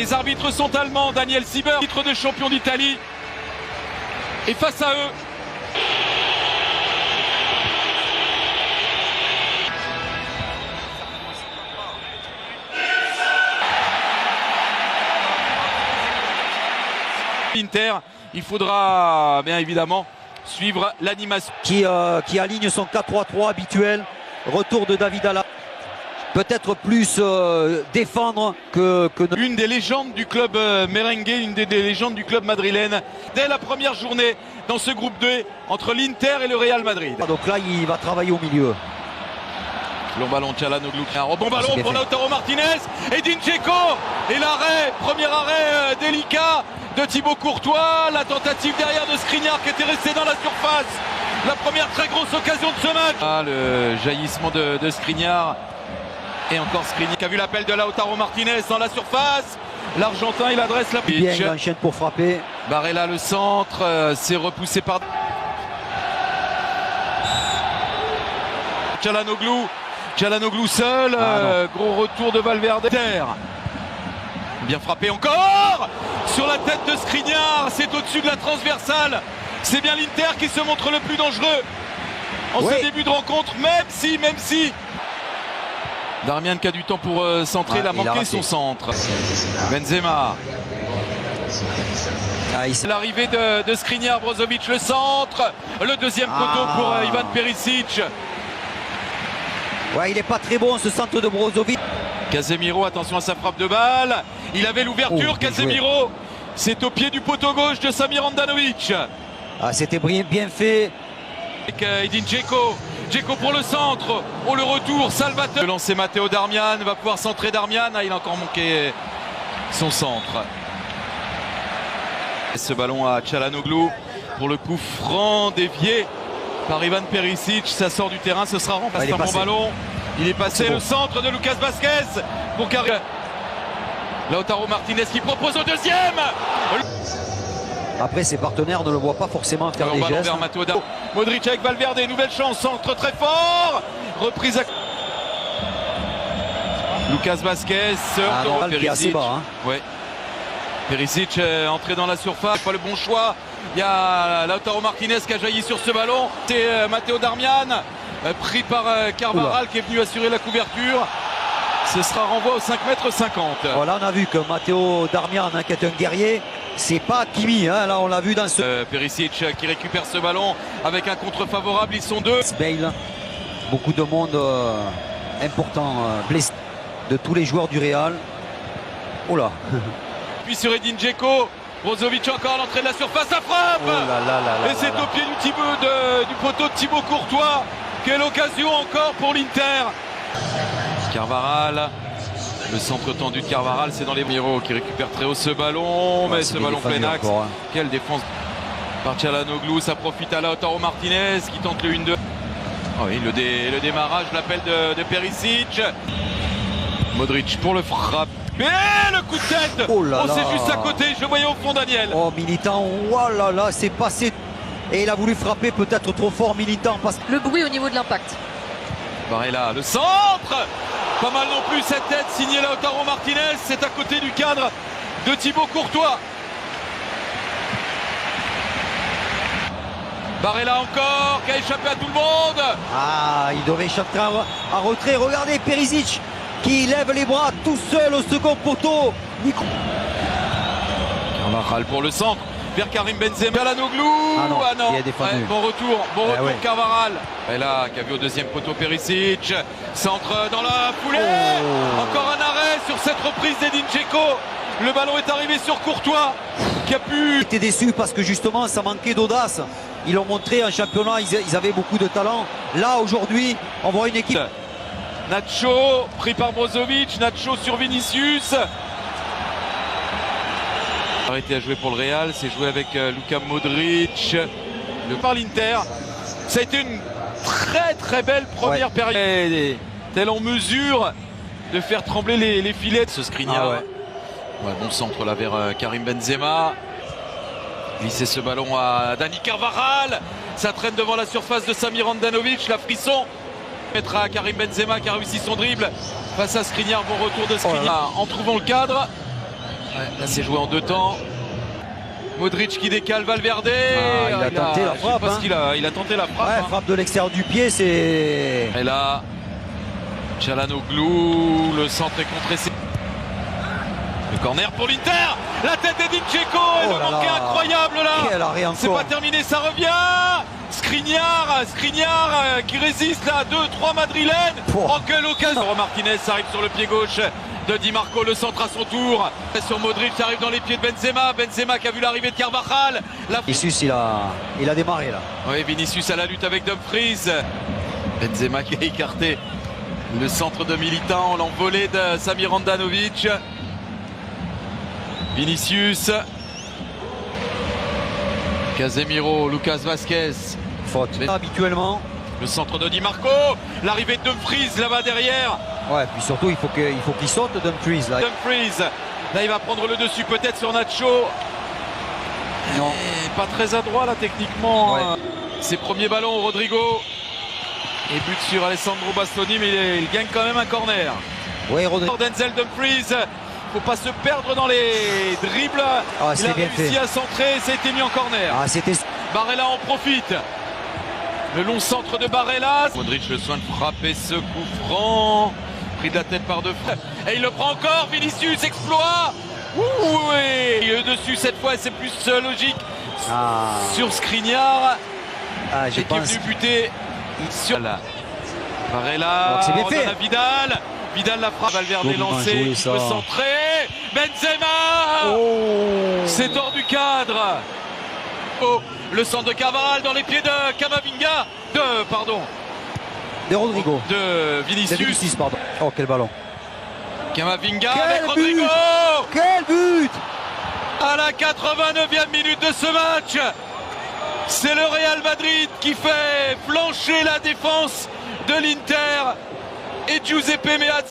Les arbitres sont allemands, Daniel Sieber, titre de champion d'Italie. Et face à eux, l'Inter, il faudra bien évidemment suivre l'animation. Qui aligne son 4-3-3 habituel. Retour de David Alaba. Peut-être plus défendre que... Une des légendes du club merengue, une des légendes du club madrilène. Dès la première journée dans ce groupe 2 entre l'Inter et le Real Madrid. Donc là, il va travailler au milieu. Long ballon, Çalhanoğlu. Un bon ballon pour Lautaro Martinez. Edin Dzeko. Et l'arrêt, premier arrêt délicat de Thibaut Courtois. La tentative derrière de Skriniar qui était resté dans la surface. La première très grosse occasion de ce match. Ah, le jaillissement de Skriniar. Et encore Skriniar qui a vu l'appel de Lautaro Martinez dans la surface. L'Argentin, il adresse la pitch. Bien, il enchaîne pour frapper. Barella le centre, c'est repoussé par Çalhanoğlu seul, gros retour de Valverde. Bien frappé encore sur la tête de Skriniar, c'est au-dessus de la transversale. C'est bien l'Inter qui se montre le plus dangereux en ce début de rencontre, même si Darmian qui a du temps pour centrer, il a manqué son centre. Benzema. L'arrivée de Skriniar, Brozovic le centre, le deuxième poteau pour Ivan Perisic. Ouais, il n'est pas très bon ce centre de Brozovic. Casemiro, attention à sa frappe de balle. Il avait l'ouverture, Casemiro. C'est au pied du poteau gauche de Samir Handanovic. C'était bien fait. Avec Edin Dzeko. Dzeko pour le centre. Oh, le retour, Salvatore. Le lancer Matteo Darmian, va pouvoir centrer Darmian. Il a encore manqué son centre. Et ce ballon à Çalhanoğlu pour le coup franc dévié par Ivan Perisic. Ça sort du terrain, ce sera remplacé par un bon ballon. Il est passé, le centre de Lucas Vazquez pour Karim. Lautaro Martinez qui propose au deuxième. Après, ses partenaires ne le voient pas forcément faire des gestes. Modric avec Valverde, nouvelle chance, centre très fort. Reprise à Lucas Vazquez, sort Perisic. Assez bas, ouais. Perisic entré dans la surface, pas le bon choix. Il y a Lautaro Martinez qui a jailli sur ce ballon. C'est Matteo Darmian, pris par Carvajal qui est venu assurer la couverture. Ce sera renvoi au 5,50 m. Voilà, on a vu que Matteo Darmian, qui est un guerrier, c'est pas Kimi. Là, on l'a vu dans ce... Perisic qui récupère ce ballon avec un contre favorable. Ils sont deux. Bale, beaucoup de monde important blessé de tous les joueurs du Real. Oh là. Puis sur Edin Dzeko, Brozovic encore à l'entrée de la surface, ça frappe. Et c'est au pied du poteau de Thibaut Courtois. Quelle occasion encore pour l'Inter. Carvajal, le centre tendu de Carvajal, c'est dans les Miro qui récupère très haut ce ballon, mais ce ballon plein axe. Quelle défense par Çalhanoğlu, ça profite à Lautaro Martinez qui tente le 1-2. Oh oui, le démarrage, l'appel de Perisic. Modric pour le frappe. Et le coup de tête. C'est juste à côté, je le voyais au fond, Daniel. Oh, Militant, oh là là, c'est passé. Et il a voulu frapper peut-être trop fort, Militant. Le bruit au niveau de l'impact. Barella, le centre. Pas mal non plus cette tête, signée Lautaro Martinez. C'est à côté du cadre de Thibaut Courtois. Barella encore, qui a échappé à tout le monde. Il devait échapper en retrait. Regardez Perisic qui lève les bras tout seul au second poteau. Carvajal pour le centre vers Karim Benzema. Çalhanoğlu. Non. Bon retour Carvajal. Et là, qui a vu au deuxième poteau Perisic. Centre dans la foulée. Encore un arrêt sur cette reprise d'Edin Dzeko. Le ballon est arrivé sur Courtois qui a pu... J'étais déçu parce que justement ça manquait d'audace. Ils l'ont montré en championnat, ils avaient beaucoup de talent. Là aujourd'hui, on voit une équipe... Nacho, pris par Brozovic, Nacho sur Vinicius. Arrêté à jouer pour le Real, c'est joué avec Luka Modric. Par l'Inter, ça a été une très belle première période. Tel en mesure de faire trembler les filets de ce Skriniar. Bon centre là vers Karim Benzema. Glisser ce ballon à Dani Carvajal. Ça traîne devant la surface de Samir Handanovic, la frisson. Mettra Karim Benzema qui a réussi son dribble face à Skriniar. Bon retour de Skriniar en trouvant le cadre. Ouais, là c'est joué en 2 temps. Modric qui décale Valverde. Il a tenté la frappe. Je sais pas ce qu'il a, il a tenté la frappe. Ouais, frappe de l'extérieur du pied, c'est... Et là, Çalhanoğlu, le centre est contré. Le corner pour l'Inter. La tête d'Edin Dzeko. Et le manqué incroyable là. Quel arrêt C'est encore. pas terminé, ça revient. Skriniar qui résiste là. 2-3 madrilènes. Oh. En quelle occasion. Martinez arrive sur le pied gauche de Di Marco, le centre à son tour. Sur Modric, ça arrive dans les pieds de Benzema. Benzema qui a vu l'arrivée de Carvajal. Vinicius, il a démarré là. Oui, Vinicius à la lutte avec Dumfries. Benzema qui a écarté le centre de Militant, l'envolée de Samir Handanovic. Vinicius. Casemiro, Lucas Vazquez. Faute. Habituellement. Le centre de Di Marco. L'arrivée de Dumfries là-bas derrière. Ouais, puis surtout, il faut qu'il saute Dumfries là. Dumfries. Là, il va prendre le dessus peut-être sur Nacho. Non. Pas très adroit là techniquement. Ouais. Ses premiers ballons, Rodrigo. Et but sur Alessandro Bastoni, mais il gagne quand même un corner. Oui, Rodrigo. Denzel Dumfries. Faut pas se perdre dans les dribbles. Ah, il a bien réussi fait. à centrer, ça a été mis en corner. Ah, c'était... Barella en profite. Le long centre de Barella. Modric le soin de frapper ce coup franc. Pris de la tête par Dumfries. Et il le prend encore. Vinicius, exploit. Oui. Et dessus cette fois, c'est plus logique. Sur Skriniar. J'ai qui est venu buter sur la Barella. C'est bien fait. À Vidal. Vidal la frappe. Valverde est lancé. Il peut centrer. Benzema. C'est hors du cadre. Oh, le centre de Carvajal dans les pieds de Camavinga. De Rodrigo. De Vinicius. Pardon. Oh, quel ballon. Camavinga Quel avec Rodrigo. Quel but! À la 89e minute de ce match. C'est le Real Madrid qui fait flancher la défense de l'Inter. Et Giuseppe Meazza